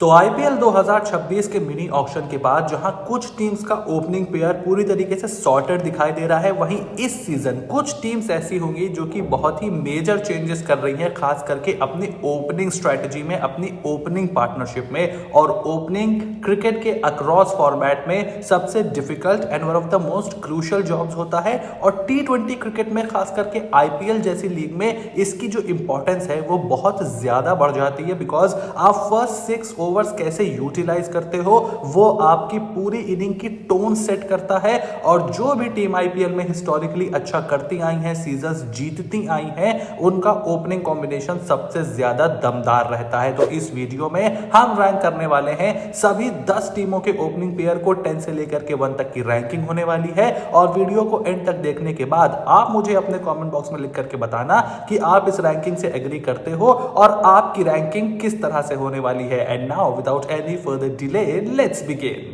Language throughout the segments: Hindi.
तो आईपीएल 2026 के मिनी ऑक्शन के बाद जहां कुछ टीम्स का ओपनिंग पेयर पूरी तरीके से सॉर्टेड दिखाई दे रहा है, वहीं इस सीजन कुछ टीम्स ऐसी होंगी जो कि बहुत ही मेजर चेंजेस कर रही हैं, खास करके अपनी ओपनिंग स्ट्रेटजी में, अपनी ओपनिंग पार्टनरशिप में और ओपनिंग क्रिकेट के अक्रॉस फॉर्मेट में सबसे difficult and one of the most crucial jobs होता है। और टी20 क्रिकेट में, खास करके आईपीएल जैसी लीग में, इसकी जो इंपॉर्टेंस है वो बहुत ज्यादा बढ़ जाती है, बिकॉज आप फर्स्ट 6 ओवर्स कैसे यूटिलाइज करते हो वो आपकी पूरी इनिंग की टोन सेट करता है। और जो भी टीम आईपीएल में हिस्टोरिकली अच्छा करती आई है, सीजन्स जीतती आई हैं, उनका ओपनिंग कॉम्बिनेशन सबसे ज्यादा दमदार रहता है। तो इस वीडियो में हम रैंक करने वाले हैं सभी 10 टीमों के ओपनिंग पेयर को, 10 से लेकर के 1 तक की रैंकिंग होने वाली है। और वीडियो को एंड तक देखने के बाद आप मुझे अपने कमेंट बॉक्स में लिख करके बताना कि आप इस रैंकिंग से एग्री करते हो और आपकी रैंकिंग किस तरह से होने वाली है। And now without any further delay, let's begin.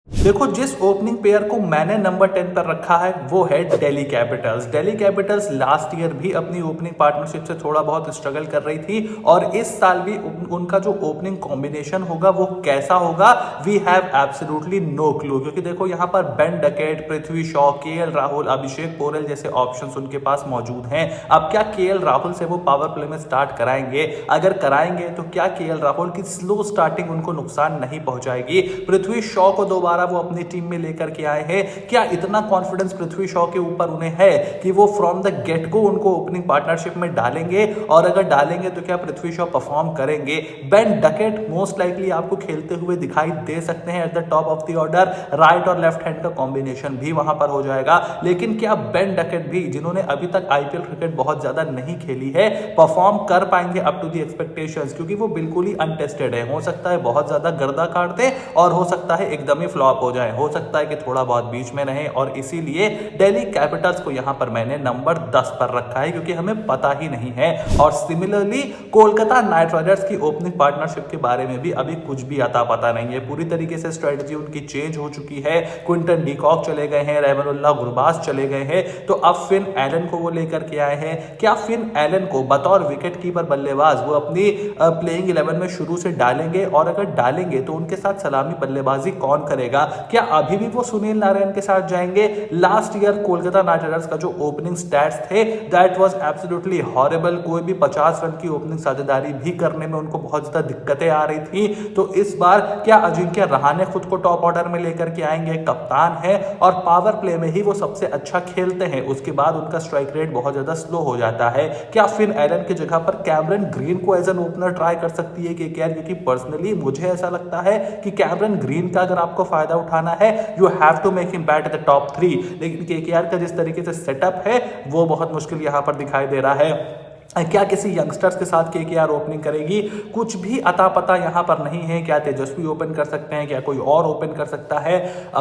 देखो, जिस ओपनिंग पेयर को मैंने नंबर 10 पर रखा है वो है Delhi Capitals. Delhi Capitals last year भी अपनी ओपनिंग पार्टनरशिप से थोड़ा बहुत स्ट्रगल कर रही थी और इस साल भी उनका जो ओपनिंग कॉम्बिनेशन होगा वो कैसा होगा, we have absolutely no clue. क्योंकि देखो, यहाँ पर बेन डकेट, पृथ्वी शॉ, केएल राहुल, अभिषेक पोरेल जैसे ऑप्शंस उनके पास मौजूद हैं। अब क्या केएल राहुल से वो पावर प्ले में स्टार्ट कराएंगे? अगर कराएंगे तो क्या केएल राहुल की स्लो स्टार्टिंग उनको नुकसान नहीं पहुंचाएगी? पृथ्वी शॉ को दोबारा वो अपनी टीम में लेकर के आए हैं, क्या इतना कॉन्फिडेंस पृथ्वी शॉ के ऊपर उन्हें है कि वो फ्रॉम द गेट को उनको ओपनिंग पार्टनरशिप में डालेंगे? और अगर डालेंगे तो क्या पृथ्वी शॉ परफॉर्म करेंगे? बेन डकेट मोस्ट लाइकली आपको खेलते हुए दिखाई दे सकते हैं eight the top of the order. Right और लेफ्ट हैंड का कॉम्बिनेशन भी वहां पर हो जाएगा। लेकिन क्या बेन डकेट भी, जिन्होंने अभी तक आईपीएल क्रिकेट बहुत ज्यादा नहीं खेली है, परफॉर्म कर पाएंगे अप टू द एक्सपेक्टेशंस? क्योंकि वो बिल्कुल ही अनटेस्टेड है। हो सकता है बहुत ज्यादा गर्दा काट दे और हो सकता है एकदम ही फ्लॉप हो जाए, हो सकता है कि थोड़ा बहुत बीच में रहे। और इसीलिए दिल्ली कैपिटल्स को यहां पर मैंने नंबर 10 पर रखा है, क्योंकि हमें पता ही नहीं है। और सिमिलरली कोलकाता नाइट राइडर्स की ओपनिंग पार्टनरशिप के बारे में भी अभी कुछ भी अता पता नहीं है। पूरी तरीके से स्ट्रेटजी उनकी चेंज हो चुकी है। क्विंटन डीकॉक चले गए हैं, रहमानुल्लाह गुरबाज चले गए हैं, तो अब फिन एलन को वो लेकर के आए हैं। क्या फिन एलन को बतौर विकेट कीपर बल्लेबाज वो अपनी प्लेइंग 11 में शुरू से डालेंगे? और अगर डालेंगे तो उनके साथ सलामी बल्लेबाजी कौन करेगा? क्या अभी भी वो सुनील नारायण के साथ जाएंगे? Last year Kolkata Knight Riders का जो ओपनिंग स्टैट्स थे, दैट वाज एब्सोल्युटली हॉरिबल। कोई भी 50 रन की ओपनिंग साझेदारी भी करने में उनको बहुत ज्यादा दिक्कतें आ रही थी। तो इस बार क्या अजिंक्य रहाणे खुद को टॉप ऑर्डर में लेकर के आएंगे? कप्तान है और पावर प्ले में ही वो सबसे अच्छा खेलते हैं, उसके बाद उनका स्ट्राइक रेट बहुत ज्यादा स्लो हो जाता है। क्या फिन एलन की जगह पर कैमरन ग्रीन को एज एन ओपनर ट्राई कर सकती है केकेआर? क्योंकि पर्सनली मुझे ऐसा लगता है कि कैमरन ग्रीन का अगर आपको फायदा उठाना है, you have to make him bat at the top 3। लेकिन केकेआर का जिस तरीके से सेटअप है वो बहुत मुश्किल यहां पर दिखाई दे रहा है। क्या किसी यंगस्टर्स के साथ केकेआर ओपनिंग करेगी? कुछ भी अता पता यहां पर नहीं है। क्या तेजस्वी ओपन कर सकते हैं? क्या कोई और ओपन कर सकता है?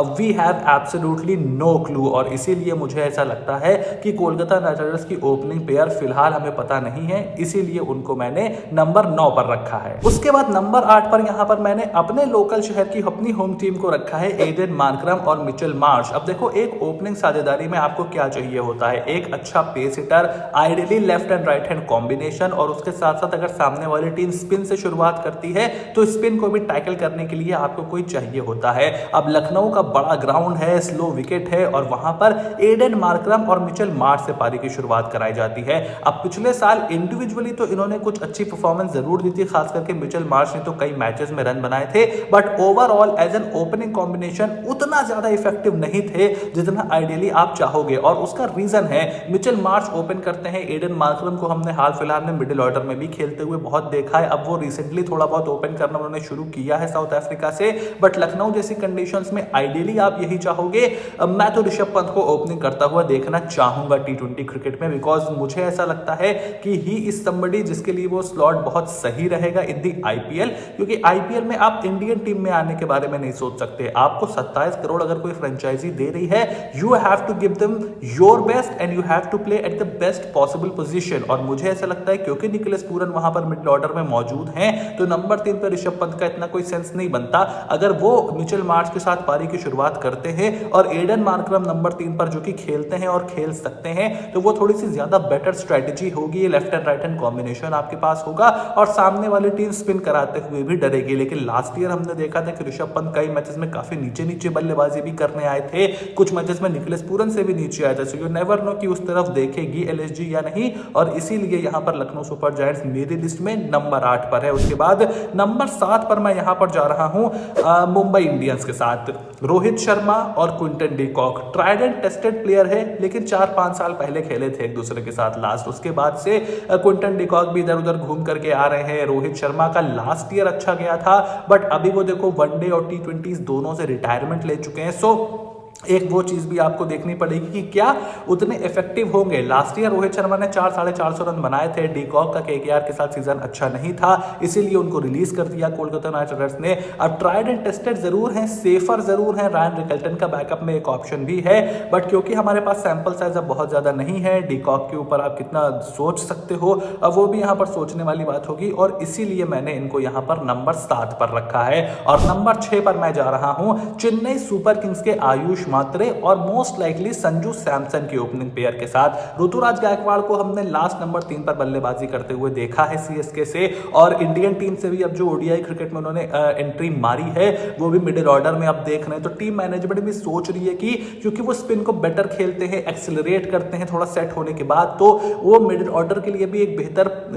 We have absolutely no clue. और इसीलिए मुझे ऐसा लगता है कि कोलकाता नाइट राइडर्स की ओपनिंग पेयर फिलहाल हमें पता नहीं है, इसीलिए उनको मैंने नंबर 9 पर रखा है। उसके बाद नंबर 8 पर यहां पर मैंने अपने लोकल शहर की, अपनी होम टीम को रखा है, एडन मार्करम और मिचेल मार्श। अब देखो, एक ओपनिंग साझेदारी में आपको क्या चाहिए होता है? एक अच्छा pace hitter, ideally left and right hand combination, और उसके साथ साथ अगर सामने वाली टीम स्पिन से शुरुआत करती है तो स्पिन को भी टैकल करने के लिए आपको कोई चाहिए होता है। अब लखनऊ का बड़ा ग्राउंड है, स्लो विकेट है, और वहां पर एडन मार्करम और मिचेल मार्श से पारी की शुरुआत कराई जाती है। अब पिछले साल इंडिविजुअली तो इन्होंने कुछ अच्छी परफॉर्मेंस जरूर दी थी, खास करके मिचेल मार्श ने तो कई मैचेस में रन बनाए थे, but overall as an opening combination उतना ज्यादा इफेक्टिव नहीं थे जितना आइडियली आप चाहोगे। और उसका रीजन है, मिचेल मार्श ओपन करते हैं, एडन मार्करम को हमने हाल फिलहाल में मिडिल ऑर्डर में भी खेलते हुए बहुत देखा है। अब वो रिसेंटली थोड़ा बहुत ओपन करना उन्होंने शुरू किया है साउथ अफ्रीका से, बट लखनऊ जैसी कंडीशंस में आइडियली आप यही चाहोगे। मैं तो ऋषभ पंत को ओपनिंग करता हुआ देखना चाहूंगा टी20 क्रिकेट में, बिकॉज मुझे ऐसा लगता है कि ही इज समबडी जिसके लिए वो स्लॉट बहुत सही रहेगा इन दी आईपीएल। क्योंकि आईपीएल में आप इंडियन टीम में आने के बारे में नहीं सोच सकते। आपको 27 करोड़ अगर कोई फ्रेंचाइजी दे रही है, you have to give them your best and you have to play at the best possible position. और मुझे ऐसा लगता है क्योंकि निकोलस पूरन वहां पर मिडिल ऑर्डर में मौजूद हैं तो नंबर 3 पर ऋषभ पंत का इतना कोई सेंस नहीं बनता। अगर वो मिचेल मार्श के साथ पारी की शुरुआत करते हैं और एडन मार्करम नंबर 3 पर जो कि खेलते हैं और खेल सकते हैं तो वो थोड़ी सी ज्यादा बेटर स्ट्रेटेजी होगी। Left and right hand combination आपके पास होगा और सामने वाली टीम स्पिन कराते हुए भी डरेगी। लेकिन लास्ट ईयर हमने देखा था कि ऋषभ पंत कई मैचेस में काफी नीचे नीचे बल्लेबाजी भी करने आए थे, कुछ मैचेस में निकोलस पूरन से भी नीचे आए थे। सो यू नेवर नो कि उस तरफ देखेगी एलएसजी या नहीं, और इसीलिए यहां पर लखनऊ सुपर जायंट्स मेरी लिस्ट में नंबर 8 पर है। उसके बाद नंबर 7 पर मैं यहां पर जा रहा हूं मुंबई इंडियंस के साथ। रोहित शर्मा और Quinton de Kock tried and tested player है, लेकिन 4-5 साल पहले खेले थे एक दूसरे के साथ लास्ट। उसके बाद से क्विंटन डी कॉक भी इधर उधर घूम करके आ रहे हैं। रोहित शर्मा का लास्ट ईयर अच्छा गया था, बट अभी वो देखो वनडे और टी20 दोनों से रिटायरमेंट ले चुके हैं। सो एक वो चीज भी आपको देखनी पड़ेगी कि क्या उतने इफेक्टिव होंगे। लास्ट ईयर रोहित शर्मा ने 400-450 रन बनाए थे। डी कॉक का केकेआर के साथ सीजन अच्छा नहीं था, इसीलिए उनको रिलीज कर दिया कोलकाता नाइट राइडर्स ने। अब ट्राइड एंड टेस्टेड जरूर हैं, सेफर जरूर हैं, रायन रिकल्टन का बैकअप में एक ऑप्शन भी है, बट क्योंकि हमारे पास सैंपल साइज अब बहुत ज्यादा नहीं है, डी कॉक के ऊपर आप कितना सोच सकते हो, अब वो भी यहाँ पर सोचने वाली बात होगी, और इसीलिए मैंने इनको यहाँ पर नंबर 7 पर रखा है। और नंबर 6 पर मैं जा रहा हूं चेन्नई सुपर किंग्स के आयुष मात्रे और मोस्ट लाइकली संजू सैमसन की ओपनिंग पेयर के साथ। ऋतुराज गायकवाड़ को हमने लास्ट नंबर 3 पर बल्लेबाजी करते हुए देखा है सीएसके से, और इंडियन टीम से भी अब जो ओडीआई क्रिकेट में उन्होंने एंट्री मारी है वो भी मिडिल ऑर्डर में अब देख रहे हैं। तो टीम मैनेजमेंट भी सोच रही है कि क्योंकि वो स्पिन को बेटर खेलते हैं, एक्सेलरेट करते हैं थोड़ा सेट होने के बाद, तो वो मिडिल ऑर्डर के लिए भी एक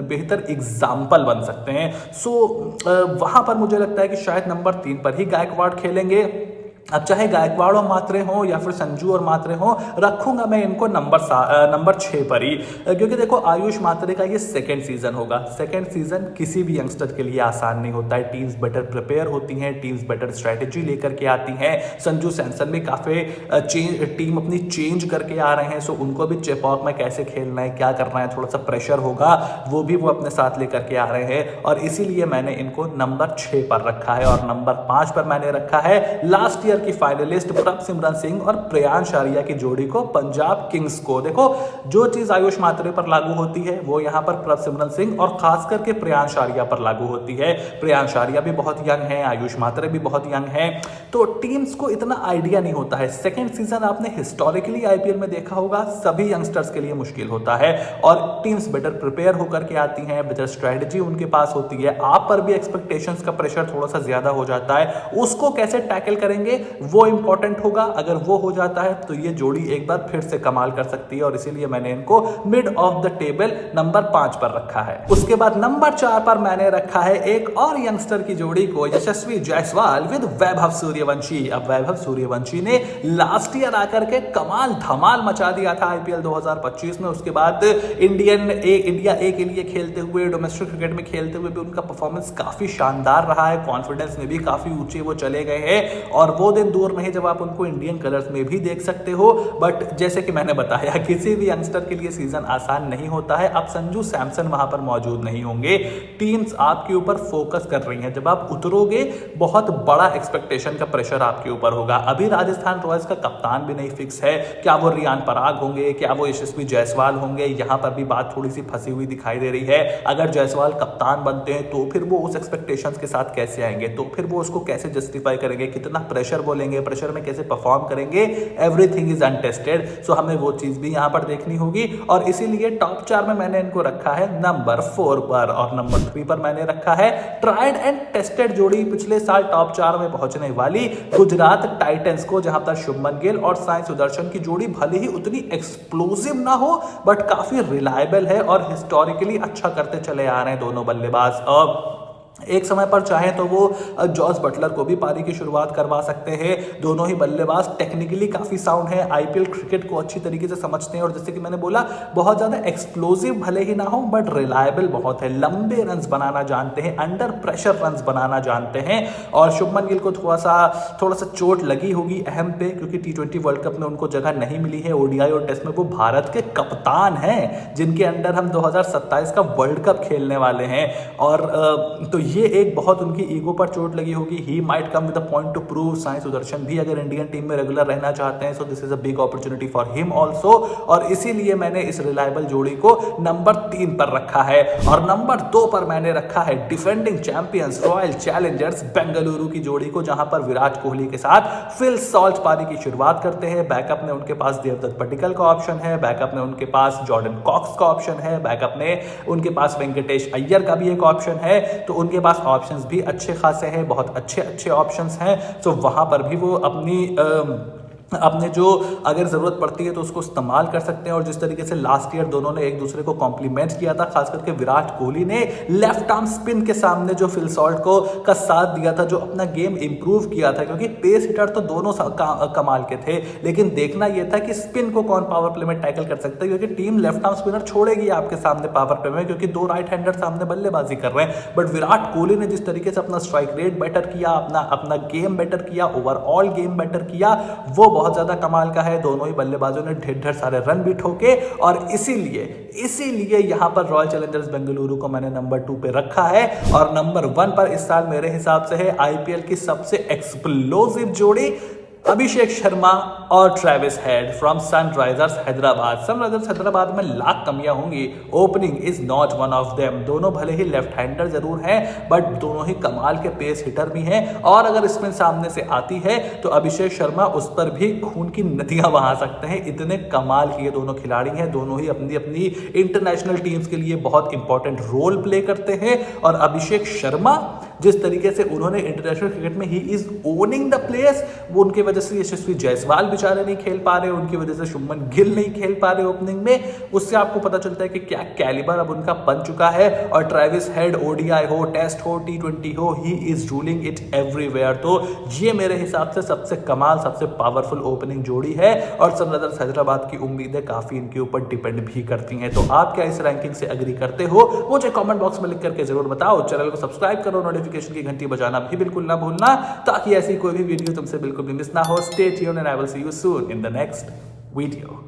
बेहतर एग्जाम्पल बन सकते हैं। सो वहां पर मुझे लगता है कि शायद नंबर 3 पर ही गायकवाड़ खेलेंगे। अब चाहे गायकवाड़ और मात्रे हो या फिर संजू और मात्रे हो, रखूंगा मैं इनको नंबर 6 पर ही, क्योंकि देखो आयुष मात्रे का ये सेकंड सीजन होगा। सेकंड सीजन किसी भी यंगस्टर के लिए आसान नहीं होता है, टीम्स बेटर प्रिपेयर होती हैं, टीम्स बेटर स्ट्रेटेजी लेकर के आती हैं। संजू सैमसन भी काफी टीम अपनी चेंज करके आ रहे हैं, सो उनको भी चेपॉक में कैसे खेलना है, क्या करना है, थोड़ा सा प्रेशर होगा, वो भी वो अपने साथ लेकर के आ रहे हैं, और इसीलिए मैंने इनको नंबर 6 पर रखा है। और नंबर 5 पर मैंने रखा है लास्ट ईयर की फाइनलिस्ट प्रभसिमरन सिंह और प्रियांश आर्या की जोड़ी को, पंजाब किंग्स को। देखो जो चीज आयुष मात्रे पर लागू होती है वो यहां पर प्रभसिमरन सिंह और खास करके प्रियांश आर्या पर लागू होती है। प्रियांश आर्या भी बहुत यंग है, आयुष मात्रे भी बहुत यंग है, तो टीम्स को इतना आइडिया नहीं होता है। सेकंड सीजन आपने हिस्टोरिकली आईपीएल में देखा होगा, सभी यंगस्टर्स के लिए मुश्किल होता है, और टीम्स बेटर प्रिपेयर होकर के आती हैं, बेटर स्ट्रेटेजी उनके पास होती है। आप पर भी एक्सपेक्टेशंस का प्रेशर थोड़ा सा ज्यादा हो जाता है, उसको कैसे टैकल करेंगे वो इंपॉर्टेंट होगा। अगर वो हो जाता है तो ये जोड़ी एक बार फिर से कमाल कर सकती है, और इसीलिए मैंने इनको mid of the table number 5 पर रखा है। उसके बाद नंबर 4 पर मैंने रखा है एक और यंगस्टर की जोड़ी को, यशस्वी जायसवाल विद वैभव सूर्यवंशी। अब वैभव सूर्यवंशी ने लास्ट ईयर आकर के कमाल धमाल मचा दिया था आईपीएल 2025 में। उसके बाद इंडिया ए के लिए खेलते हुए, डोमेस्टिक क्रिकेट में खेलते हुए भी उनका परफॉर्मेंस काफी शानदार रहा है, कॉन्फिडेंस में भी काफी ऊंचे वो चले गए हैं, और वो दिन दूर नहीं जब आप उनको इंडियन कलर्स में भी देख सकते हो। बट जैसे कि मैंने बताया, किसी भी यंगस्टर के लिए सीजन आसान नहीं होता है। अब संजू सैमसन वहां पर मौजूद नहीं होंगे, टीम्स आपके ऊपर फोकस कर रही हैं, जब आप उतरोगे बहुत बड़ा एक्सपेक्टेशन का प्रेशर आपके ऊपर होगा। अभी राजस्थान रॉयल्स का कप्तान भी नहीं फिक्स है, क्या वो रियान पराग होंगे, क्या वो यशस्वी जायसवाल होंगे, यहां पर भी बात थोड़ी सी फंसी हुई दिखाई दे रही है। अगर जायसवाल कप्तान बनते हैं तो फिर वो उस एक्सपेक्टेशंस के साथ कैसे आएंगे, तो फिर वो उसको कैसे जस्टिफाई करेंगे, कितना प्रेशर वो लेंगे, प्रेशर में कैसे परफॉर्म करेंगे, एवरीथिंग इज अनटेस्टेड। सो हमें वो चीज भी यहां पर देखनी होगी, और इसीलिए टॉप 4 में मैंने इनको रखा है नंबर 4 पर, और नंबर 3 पर मैंने रखा है ट्राइड एंड टेस्टेड जोड़ी, पिछले साल टॉप 4 में पहुंचने वाली गुजरात टाइटंस को, जहां पर शुभमन गिल और साई सुदर्शन की जोड़ी भले ही उतनी एक्सप्लोसिव ना हो, बट काफी रिलायबल है और हिस्टोरिकली अच्छा करते चले आ रहे हैं दोनों बल्लेबाज। अब एक समय पर चाहे तो वो जॉस बटलर को भी पारी की शुरुआत करवा सकते हैं। दोनों ही बल्लेबाज टेक्निकली काफी साउंड है, आईपीएल क्रिकेट को अच्छी तरीके से समझते हैं, और जैसे कि मैंने बोला बहुत ज्यादा एक्सप्लोसिव भले ही ना हो, बट रिलायबल बहुत है, लंबे रन्स बनाना जानते हैं, अंडर प्रेशर रन्स बनाना जानते हैं। और शुभमन गिल को थोड़ा सा चोट लगी होगी अहम पे, क्योंकि टी20 वर्ल्ड कप में उनको जगह नहीं मिली है। ओडीआई और टेस्ट में वो भारत के कप्तान हैं, जिनके अंडर हम 2027 का वर्ल्ड कप खेलने वाले हैं, और तो ये एक बहुत उनकी ईगो पर चोट लगी होगी। He might come with a point two prove. Sai Sudarshan भी अगर इंडियन टीम में रेगुलर रहना चाहते हैं, so this is a big opportunity for him also. और इसीलिए मैंने इस रिलायबल जोड़ी को नंबर 3 पर रखा है। और नंबर 2 पर मैंने रखा है defending champions royal Challengers Bengaluru की जोड़ी को, जहां पर विराट कोहली के साथ फिल सॉल्ट पारी की शुरुआत करते हैं। बैकअप में उनके पास देवदत्त पडिक्कल का ऑप्शन है, बैकअप में उनके पास जॉर्डन कॉक्स का ऑप्शन है, बैकअप में उनके पास वेंकटेश अय्यर का भी एक ऑप्शन है। तो उनके पास ऑप्शंस भी अच्छे खासे हैं, बहुत अच्छे ऑप्शंस हैं। तो वहां पर भी वो अपने जो अगर ज़रूरत पड़ती है तो उसको इस्तेमाल कर सकते हैं। और जिस तरीके से लास्ट ईयर दोनों ने एक दूसरे को कॉम्प्लीमेंट किया था, खास करके विराट कोहली ने लेफ्ट आर्म स्पिन के सामने जो फिल सॉल्ट को का साथ दिया था, जो अपना गेम इंप्रूव किया था, क्योंकि पेस हिटर तो दोनों कमाल के थे, लेकिन देखना यह था कि स्पिन को कौन पावर प्ले में टैकल कर सकता है, क्योंकि टीम लेफ्ट आर्म स्पिनर छोड़ेगी आपके सामने पावर प्ले में, क्योंकि 2 राइट हैंडर सामने बल्लेबाजी कर रहे हैं। बट विराट कोहली ने जिस तरीके से अपना स्ट्राइक रेट बेटर किया, अपना गेम बेटर किया, ओवरऑल गेम बेटर किया, वो बहुत ज्यादा कमाल का है। दोनों ही बल्लेबाजों ने ढेर सारे रन भी ठोके। और इसीलिए यहां पर रॉयल चैलेंजर्स बेंगलुरु को मैंने नंबर 2 पे रखा है। और नंबर 1 पर इस साल मेरे हिसाब से है आईपीएल की सबसे एक्सप्लोसिव जोड़ी अभिषेक शर्मा और Travis head from Sunrisers Hyderabad. Sunrisers Hyderabad में लाख कमियां होंगी, opening is not one of them. दोनों भले ही लेफ्ट हैंडर जरूर हैं, बट दोनों ही कमाल के पेस हिटर भी हैं। और अगर स्पिन सामने से आती है तो अभिषेक शर्मा उस पर भी खून की नदियां बहा सकते हैं। इतने कमाल के दोनों खिलाड़ी हैं, दोनों ही अपनी इंटरनेशनल टीम्स के लिए बहुत इंपॉर्टेंट रोल प्ले करते हैं। और अभिषेक शर्मा जिस तरीके से उन्होंने इंटरनेशनल क्रिकेट में he is owning the players, वो उनके वजह से यशस्वी जायसवाल बेचारे नहीं खेल पा रहे, उनकी वजह से शुभमन गिल नहीं खेल पा रहे ओपनिंग में। उससे आपको पता चलता है कि क्या कैलिबर अब उनका बन चुका है। और ट्रेविस हेड ओडीआई हो, टेस्ट हो, T20 हो, he is ruling it everywhere. तो ये मेरे हिसाब से सबसे कमाल, सबसे पावरफुल ओपनिंग जोड़ी है। और सनराइजर्स हैदराबाद की उम्मीदें काफी इनके ऊपर डिपेंड भी करती हैं। तो आप क्या इस रैंकिंग से एग्री करते हो? मुझे कमेंट बॉक्स में लिख करके जरूर बताओ। चैनल को सब्सक्राइब करो, नोटिफिकेशन की घंटी बजाना भी बिल्कुल ना भूलना, ताकि ऐसी कोई भी वीडियो तुमसे बिल्कुल भी मिस ना हो। Stay tuned and I will see you soon in the next video.